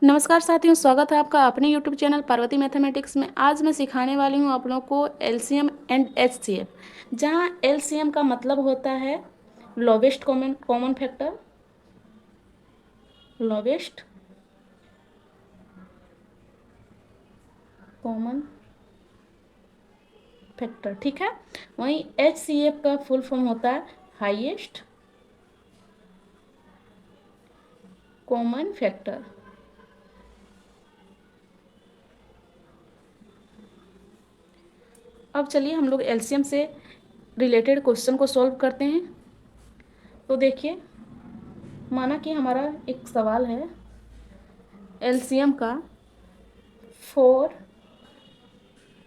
नमस्कार साथियों, स्वागत है आपका अपने YouTube चैनल पार्वती मैथमेटिक्स में। आज मैं सिखाने वाली हूँ आप लोगों को एलसीएम एंड एचसीएफ, जहाँ एलसीएम का मतलब होता है lowest common common factor, lowest common factor, ठीक है। वहीं एचसीएफ का फुल फॉर्म होता है हाईएस्ट कॉमन फैक्टर। अब चलिए हम लोग एलसीएम से रिलेटेड क्वेश्चन को सॉल्व करते हैं। तो देखिए, माना कि हमारा एक सवाल है एलसीएम का 4,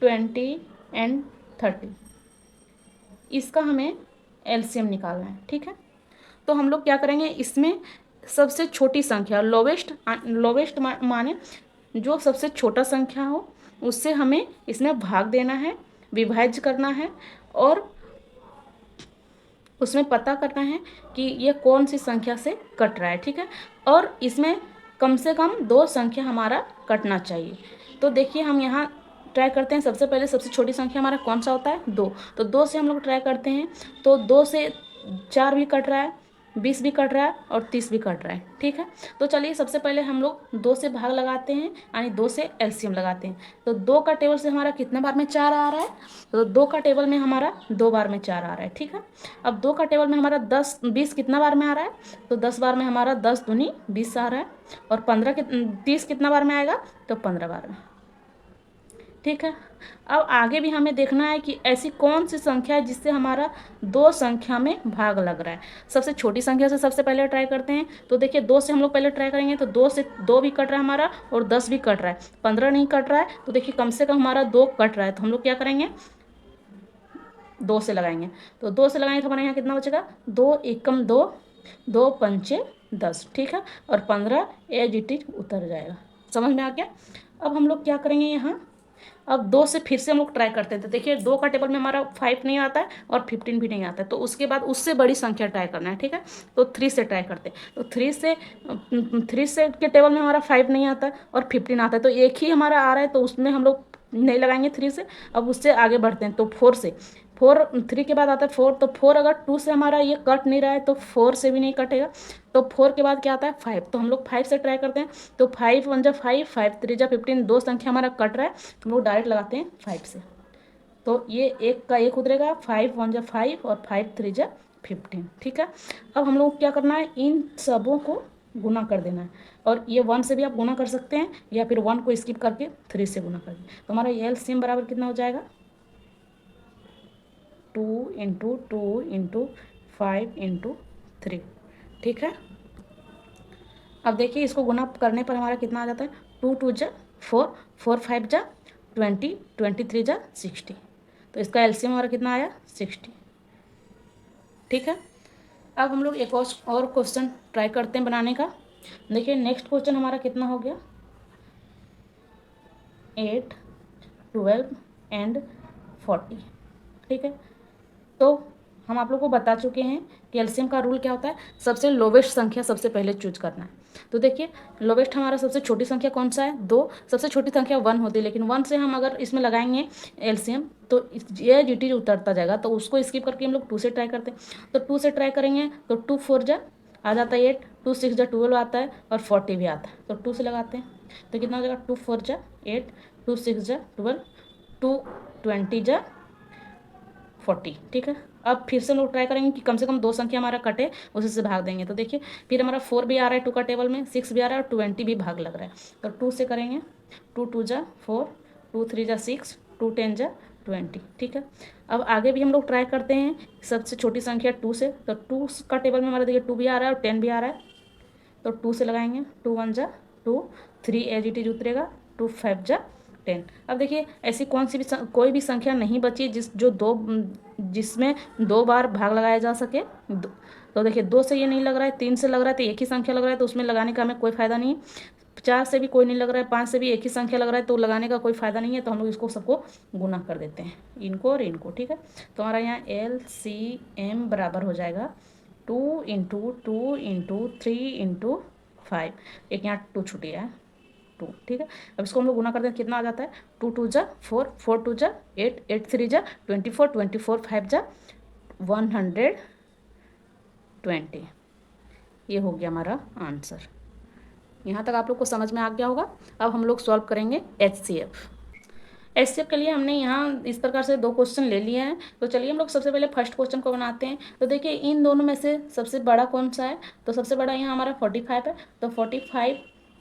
20 एंड 30, इसका हमें एलसीएम निकालना है, ठीक है। तो हम लोग क्या करेंगे, इसमें सबसे छोटी संख्या लोवेस्ट माने जो सबसे छोटा संख्या हो उससे हमें इसमें भाग देना है, विभाज्य करना है और उसमें पता करना है कि ये कौन सी संख्या से कट रहा है, ठीक है। और इसमें कम से कम 2 संख्या हमारा कटना चाहिए। तो देखिए हम यहाँ ट्राई करते हैं। सबसे पहले सबसे छोटी संख्या हमारा कौन सा होता है, 2। तो 2 से हम लोग ट्राई करते हैं। तो 2 से 4 भी कट रहा है, 20 भी कट रहा है और 30 भी कट रहा है, ठीक है। तो चलिए सबसे पहले हम लोग 2 से भाग लगाते हैं, यानी 2 से एलसीएम लगाते हैं। तो 2 का टेबल से हमारा कितने बार में 4 आ रहा है, तो 2 का टेबल में हमारा 2 बार में 4 आ रहा है, ठीक है। अब 2 का टेबल में हमारा 10 20 कितना बार में आ रहा है, तो 10 बार में हमारा 10 दूनी 20 आ रहा है। और 30 कितना बार में आएगा, तो 15 बार में, ठीक है। अब आगे भी हमें देखना है कि ऐसी कौन सी संख्या है जिससे हमारा 2 संख्या में भाग लग रहा है। सबसे छोटी संख्या से सबसे पहले ट्राई करते हैं। तो देखिए 2 से हम लोग पहले ट्राई करेंगे, तो 2 से 2 भी कट रहा है हमारा और 10 भी कट रहा है, 15 नहीं कट रहा है। तो देखिए कम से कम हमारा 2 कट रहा है, तो हम लोग क्या करेंगे, 2 से लगाएंगे। तो 2 से लगाएंगे तो हमारे यहाँ कितना बचेगा, 2 एकम 2, 2 पंचे 10, ठीक है। और 15 एज इट इज उतर जाएगा। समझ में आ गया। अब हम लोग क्या करेंगे यहाँ, अब 2 से फिर से हम लोग ट्राई करते हैं। तो देखिए 2 का टेबल में हमारा 5 नहीं आता है और 15 भी नहीं आता है, तो उसके बाद उससे बड़ी संख्या ट्राई करना है, ठीक है। तो 3 से ट्राई करते हैं। तो 3 से के टेबल में हमारा 5 नहीं आता और 15 आता है, तो एक ही हमारा आ रहा है, तो उसमें हम लोग नहीं लगाएंगे 3 से। अब उससे आगे बढ़ते हैं। तो 4 से, 3 के बाद आता है 4। तो 4 अगर 2 से हमारा ये कट नहीं रहा है तो 4 से भी नहीं कटेगा। तो 4 के बाद क्या आता है, 5। तो हम लोग 5 से ट्राई करते हैं। तो 5 1 जा 5, 5 3 जा 15, 2 संख्या हमारा कट रहा है, तो हम लोग डायरेक्ट लगाते हैं 5 से। तो ये एक का एक उतरेगा, 5 1 जा 5 और 5 3 जा 15, ठीक है। अब हम लोग क्या करना है, इन सबों को गुना कर देना है। और ये 1 से भी आप गुना कर सकते हैं या फिर 1 को स्किप करके 3 से गुना कर दें। तो हमारा एलसीएम बराबर कितना हो जाएगा, 2 इंटू 2 इंटू 5 इंटू 3, ठीक है। अब देखिए इसको गुना करने पर हमारा कितना आ जाता है, 2 2 जा 4, 4 5 जा 20, 23 जा 60। तो इसका एलसीएम हमारा कितना आया, 60, ठीक है। अब हम लोग एक और क्वेश्चन ट्राई करते हैं बनाने का। देखिए नेक्स्ट क्वेश्चन हमारा कितना हो गया, 8, 12 एंड 40, ठीक है। तो हम आप लोग को बता चुके हैं कि एलसीएम का रूल क्या होता है, सबसे लोवेस्ट संख्या सबसे पहले चूज करना है। तो देखिए लोवेस्ट हमारा सबसे छोटी संख्या कौन सा है, 2। सबसे छोटी संख्या 1 होती है, लेकिन 1 से हम अगर इसमें लगाएंगे एलसीएम तो ये जीटी उतरता जाएगा, तो उसको स्किप करके हम लोग 2 से ट्राई करते हैं। तो 2 से ट्राई करेंगे तो 2 4 जा आ जाता है 8, 2 6 जा 12 आता है और 40 भी आता है। तो 2 से लगाते हैं तो कितना हो जाएगा, 2 4 जा 8, 2 6 जा 12, 2 20 जा 40, ठीक है। अब फिर से हम लोग ट्राई करेंगे कि कम से कम 2 संख्या हमारा कटे, उसी से भाग देंगे। तो देखिए फिर हमारा 4 भी आ रहा है 2 का टेबल में, 6 भी आ रहा है और 20 भी भाग लग रहा है। तो 2 से करेंगे, 2 2 जा 4, 2 3 जा 6, 2 10 जा 20, ठीक है। अब आगे भी हम लोग ट्राई करते हैं सबसे छोटी संख्या 2 से। तो 2 का टेबल में हमारा देखिए 2 भी आ रहा है और 10 भी आ रहा है। तो 2 से लगाएंगे, 2 1 जा 2, 3 एज इट इज उतरेगा, 2 5 जा 10। अब देखिए ऐसी कौन सी भी कोई भी संख्या नहीं बची जिसमें 2 बार भाग लगाया जा सके। तो देखिए 2 से ये नहीं लग रहा है, 3 से लग रहा है, तो एक ही संख्या लग रहा है, तो उसमें लगाने का हमें कोई फ़ायदा नहीं है। 4 से भी कोई नहीं लग रहा है, 5 से भी एक ही संख्या लग रहा है, तो लगाने का कोई फ़ायदा नहीं है। तो हम लोग इसको सबको गुना कर देते हैं, इनको और इनको, ठीक है। तो हमारा यहाँ LCM बराबर हो जाएगा 2 इंटू 2 इंटू 3 इंटू 5, एक यहाँ 2 छूट गया है, 2, ठीक है। अब इसको हम लोग गुना करते हैं, कितना आ जाता है, 2 2 जा 4, 4 2 जा 8, 8 3 जा 24, 24 5 जा 120। ये हो गया हमारा आंसर। यहाँ तक आप लोग को समझ में आ गया होगा। अब हम लोग सॉल्व करेंगे HCF। HCF के लिए हमने यहाँ इस प्रकार से 2 क्वेश्चन ले लिए हैं। तो चलिए हम लोग सबसे पहले फर्स्ट क्वेश्चन को बनाते हैं। तो देखिए इन दोनों में से सबसे बड़ा कौन सा है, तो सबसे बड़ा यहाँ हमारा 45 है। तो 45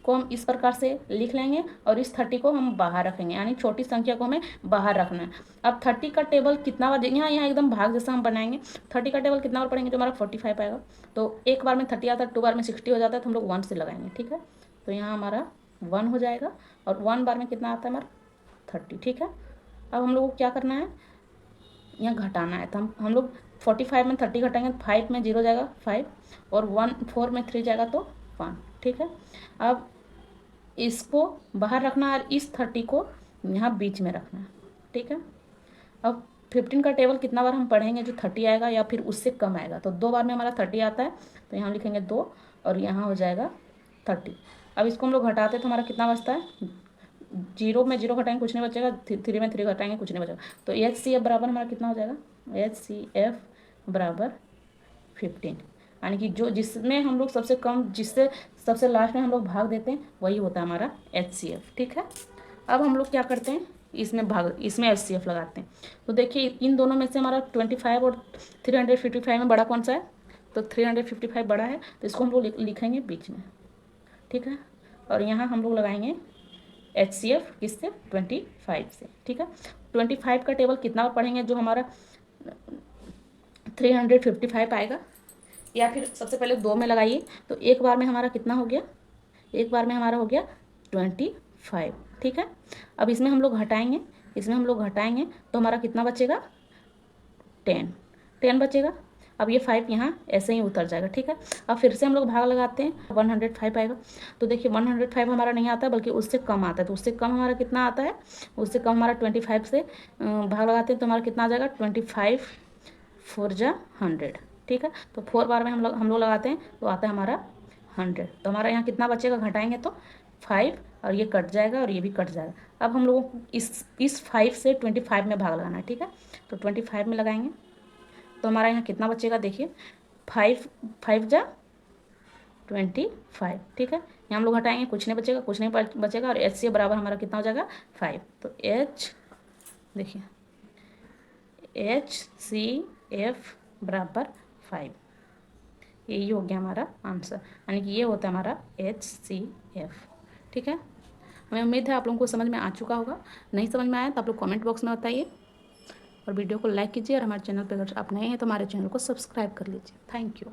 को हम इस प्रकार से लिख लेंगे और इस 30 को हम बाहर रखेंगे, यानी छोटी संख्या को हमें बाहर रखना है। अब 30 का टेबल कितना बार, यहाँ यहाँ एकदम भाग जैसा हम बनाएंगे। 30 का टेबल कितना बार पढ़ेंगे, जो हमारा 45 आएगा। तो एक बार में 30 आता है, 2 बार में 60 हो जाता है, तो हम लोग 1 से लगाएंगे, ठीक है। तो यहाँ हमारा 1 हो जाएगा और 1 बार में कितना आता है हमारा 30, ठीक है। अब हम लोग को क्या करना है, यहाँ घटाना है। तो हम लोग 45 में 30 घटाएंगे, 5 में 0 जाएगा 5 और 4 में 3 जाएगा तो 1, ठीक है। अब इसको बाहर रखना और इस 30 को यहाँ बीच में रखना है, ठीक है। अब 15 का टेबल कितना बार हम पढ़ेंगे, जो 30 आएगा या फिर उससे कम आएगा। तो 2 बार में हमारा 30 आता है, तो यहाँ लिखेंगे 2 और यहाँ हो जाएगा 30। अब इसको हम लोग घटाते तो हमारा कितना बचता है, 0 में 0 घटाएंगे कुछ नहीं बचेगा, 3 में 3 घटाएंगे कुछ नहीं बचेगा। तो HCF बराबर हमारा कितना हो जाएगा, HCF बराबर 15, यानी कि जो जिसमें हम लोग सबसे कम, जिससे सबसे लास्ट में हम लोग भाग देते हैं, वही होता है हमारा HCF, ठीक है। अब हम लोग क्या करते हैं, इसमें HCF लगाते हैं। तो देखिए इन दोनों में से हमारा 25 और 355 में बड़ा कौन सा है, तो 355 बड़ा है, तो इसको हम लोग लिखेंगे बीच में, ठीक है। और यहाँ हम लोग लगाएंगे HCF किससे, 25 से, ठीक है। 25 का टेबल कितना बार पढ़ेंगे, जो हमारा 355 आएगा, या फिर सबसे पहले 2 में लगाइए। तो एक बार में हमारा कितना हो गया, एक बार में हमारा हो गया 25, ठीक है। अब इसमें हम लोग घटाएंगे, तो हमारा कितना बचेगा, 10 बचेगा। अब ये 5 यहाँ ऐसे ही उतर जाएगा, ठीक है। अब फिर से हम लोग भाग लगाते हैं, 105 आएगा। तो देखिए 105 हमारा नहीं आता है, बल्कि उससे कम आता है। तो उससे कम हमारा कितना आता है, उससे कम हमारा 25 से भाग लगाते हैं, तो हमारा कितना आ जाएगा, 25 4 जा 100, ठीक है। तो 4 बार में हम लोग लगाते हैं, तो आता है हमारा 100। तो हमारा यहाँ कितना बचेगा, घटाएंगे तो 5 और ये कट जाएगा और ये भी कट जाएगा। अब हम लोगों को इस 5 से 25 में भाग लगाना है, ठीक है। तो 25 में लगाएंगे, तो हमारा यहाँ कितना बचेगा, देखिए 5 जा 25, ठीक है। यहाँ हम लोग हटाएंगे, कुछ नहीं बचेगा और HCF बराबर हमारा कितना हो जाएगा, 5। तो देखिए HCF बराबर 5, यही हो गया हमारा आंसर, यानी कि ये होता है हमारा HCF, ठीक है। हमें उम्मीद है आप लोगों को समझ में आ चुका होगा। नहीं समझ में आया तो आप लोग कमेंट बॉक्स में बताइए और वीडियो को लाइक कीजिए, और हमारे चैनल पर अगर आप नए हैं तो हमारे चैनल को सब्सक्राइब कर लीजिए। Thank you.